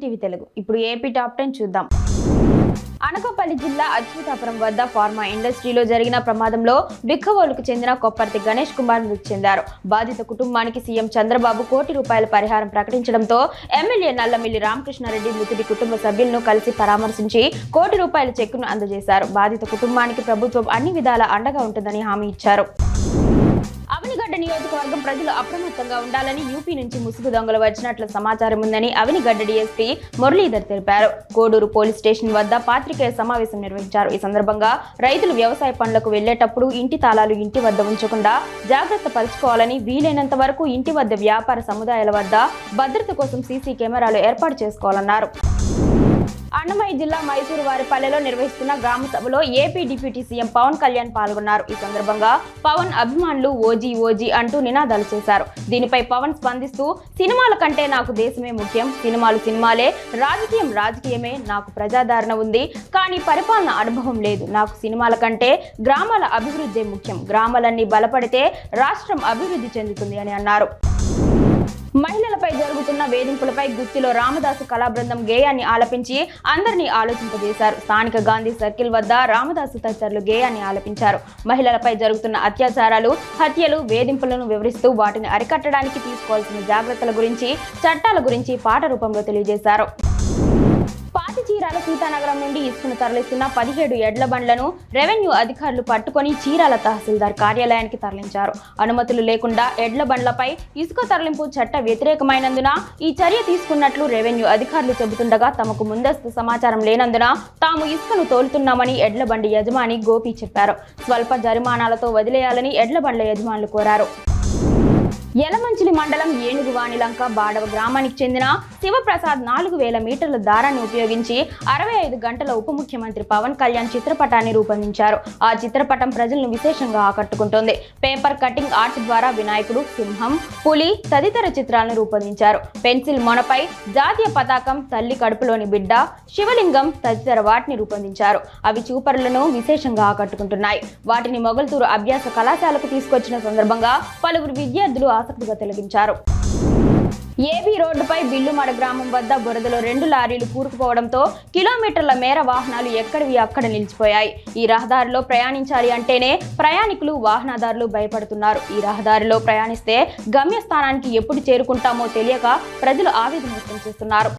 TV Telugu. ఇప్పుడు AP top 10 చూద్దాం. అనకాపల్లి జిల్లా అచ్యుతాపురం వద్ద ఫార్మా ఇండస్ట్రీలో జరిగిన ప్రమాదంలో బిక్కవోలుకు చెందిన కొప్పర్తి గణేష్ కుమార్ మృతి చెందారు. బాధిత కుటుంబానికి సీఎం చంద్రబాబు ₹1 కోటి పరిహారం ప్రకటించడంతో ఎమ్మెల్యే నల్లమిల్లి రామకృష్ణారెడ్డి మృతుడి కుటుంబ సభ్యులను కలిసి పరామర్శించి ₹1 కోటి చెక్కును అందజేశారు. బాధిత కుటుంబానికి ప్రభుత్వం అన్ని విధాల అండగా ఉంటుందని హామీ ఇచ్చారు. అవనిగడ్డ నియోజకవర్గం ప్రజలు అప్రమత్తంగా ఉండాలని యూపీ నుంచి ముసుగు దొంగలు వచ్చినట్లు సమాచారం ఉందని అవనిగడ్డ డీఎస్పీ మురళీధర్ తెలిపారు. కోడూరు పోలీస్ స్టేషన్ వద్ద పాత్రికేయ సమావేశం నిర్వహించారు. ఈ సందర్భంగా రైతులు వ్యవసాయ పనులకు వెళ్లేటప్పుడు ఇంటి తాళాలు ఇంటి వద్ద ఉంచకుండా జాగ్రత్త పరుచుకోవాలని, వీలైనంత వరకు ఇంటి వద్ద వ్యాపార సముదాయాల వద్ద భద్రత కోసం సీసీ కెమెరాలు ఏర్పాటు చేసుకోవాలన్నారు. అన్నమయ్య జిల్లా మైసూరు వారిపల్లెలో నిర్వహిస్తున్న గ్రామ సభలో AP deputy CM Pawan Kalyan పాల్గొన్నారు. ఈ సందర్భంగా పవన్ అభిమానులు ఓజీ ఓజీ అంటూ నినాదాలు చేశారు. దీనిపై పవన్ స్పందిస్తూ, సినిమాల కంటే నాకు దేశమే ముఖ్యం, సినిమాలు సినిమాలే, రాజకీయం రాజకీయమే, నాకు ప్రజాదరణ ఉంది కానీ పరిపాలన అనుభవం లేదు, నాకు సినిమాల కంటే గ్రామాల అభివృద్ధి ముఖ్యం, గ్రామాలన్నీ బలపడితే రాష్ట్రం అభివృద్ధి చెందుతుంది అని అన్నారు. మహిళలపై జరుగుతున్న వేధింపులపై గుత్తిలో రామదాసు కళా బృందం గేయాన్ని ఆలపించి అందరినీ ఆలోచింపజేశారు. స్థానిక గాంధీ సర్కిల్ వద్ద రామదాసు తదితరులు గేయాన్ని ఆలపించారు. మహిళలపై జరుగుతున్న అత్యాచారాలు, హత్యలు, వేధింపులను వివరిస్తూ వాటిని అరికట్టడానికి తీసుకోవాల్సిన జాగ్రత్తల గురించి, చట్టాల గురించి పాట రూపంలో తెలియజేశారు. పాతి చీరాల సీతానగరం నుండి ఇసుకను తరలిస్తున్న 17 ఎడ్ల బండ్లను రెవెన్యూ అధికారులు పట్టుకొని చీరాల తహసీల్దార్ కార్యాలయానికి తరలించారు. అనుమతులు లేకుండా ఎడ్ల బండ్లపై ఇసుక తరలింపు చట్ట వ్యతిరేకమైనందున ఈ చర్య తీసుకున్నట్లు రెవెన్యూ అధికారులు చెబుతుండగా తమకు ముందస్తు సమాచారం లేనందున తాము ఇసుకను తోలుతున్నామని ఎడ్ల బండి యజమాని గోపి చెప్పారు. స్వల్ప జరిమానాలతో వదిలేయాలని ఎడ్ల బండ్ల యజమానులు కోరారు. యలమంచిలి మండలం ఏనుగువానిలంక బాడవ గ్రామానికి చెందిన శివప్రసాద్ 4000 మీటర్ల దారాన్ని ఉపయోగించి 65 గంటల ఉప ముఖ్యమంత్రి పవన్ కళ్యాణ్ చిత్రపటాన్ని రూపొందించారు. ఆ చిత్రపటం ప్రజలను విశేషంగా ఆకట్టుకుంటోంది. పేపర్ కటింగ్ ఆర్ట్ ద్వారా వినాయకుడు, సింహం, పులి తదితర చిత్రాలను రూపొందించారు. పెన్సిల్ మొనపై జాతీయ పతాకం, తల్లి కడుపులోని బిడ్డ, శివలింగం తదితర వాటిని రూపొందించారు. అవి చూపరులను విశేషంగా ఆకట్టుకుంటున్నాయి. వాటిని మొగల్తూరు అభ్యాస కళాశాలకు తీసుకొచ్చిన సందర్భంగా పలువురు విద్యార్థులు ఆసక్తిగా తిలకించారు. ఏబీ రోడ్డుపై బిల్లుమడ గ్రామం వద్ద బురదలో 2 లారీలు కూరుకుపోవడంతో కిలోమీటర్ల మేర వాహనాలు ఎక్కడివి అక్కడ నిలిచిపోయాయి. ఈ రహదారిలో ప్రయాణించాలి అంటేనే ప్రయాణికులు, వాహనదారులు భయపడుతున్నారు. ఈ రహదారిలో ప్రయాణిస్తే గమ్యస్థానానికి ఎప్పుడు చేరుకుంటామో తెలియక ప్రజలు ఆవేదన వ్యక్తం చేస్తున్నారు.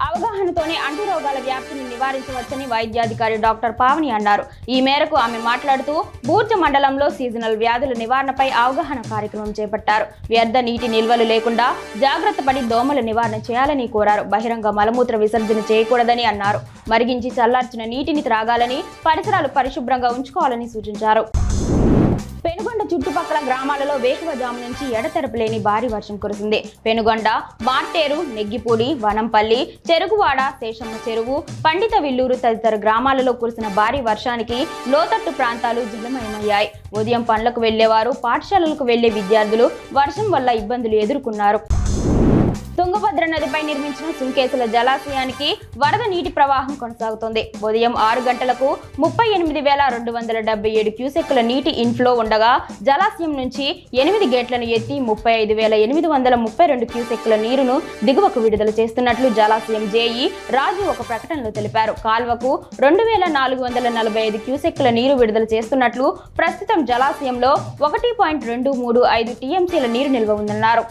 అవగాహనతోనే అంటురోగాల వ్యాప్తిని నివారించవచ్చని వైద్యాధికారి డాక్టర్ పావని అన్నారు. ఈ మేరకు ఆమె మాట్లాడుతూ బూర్జ మండలంలో సీజనల్ వ్యాధుల నివారణపై అవగాహన కార్యక్రమం చేపట్టారు. వ్యర్థ నీటి నిల్వలు లేకుండా జాగ్రత్త పడి దోమల నివారణ చేయాలని కోరారు. బహిరంగ మలమూత్ర విసర్జన చేయకూడదని అన్నారు. మరిగించి చల్లార్చిన నీటిని త్రాగాలని, పరిసరాలు పరిశుభ్రంగా ఉంచుకోవాలని సూచించారు. పెనుగొండ చుట్టుపక్కల గ్రామాలలో వేకువజాము నుంచి ఎడతెరపలేని భారీ వర్షం కురిసింది. పెనుగొండ, మార్టేరు, నెగ్గిపూడి, వనంపల్లి, చెరుగువాడ, శేషమ్మ చెరువు, పండిత విల్లూరు తదితర గ్రామాలలో కురిసిన భారీ వర్షానికి లోతట్టు ప్రాంతాలు జలమయమయ్యాయి. ఉదయం పనులకు వెళ్లేవారు, పాఠశాలలకు వెళ్లే విద్యార్థులు వర్షం వల్ల ఇబ్బందులు ఎదుర్కొన్నారు. తుంగభద్ర నదిపై నిర్మించిన సుంకేసుల జలాశయానికి వరద నీటి ప్రవాహం కొనసాగుతోంది. ఉదయం 6 గంటలకు 38,277 క్యూసెక్కుల నీటి ఇన్ఫ్లో ఉండగా జలాశయం నుంచి 8 గేట్లను ఎత్తి 35,832 క్యూసెక్కుల నీరును దిగువకు విడుదల చేస్తున్నట్లు జలాశయం జేఈ రాజు ఒక ప్రకటనలో తెలిపారు. కాల్వకు 2,445 క్యూసెక్కుల నీరు విడుదల చేస్తున్నట్లు, ప్రస్తుతం జలాశయంలో 1.235 టీఎంసీల నీరు నిల్వ ఉందన్నారు.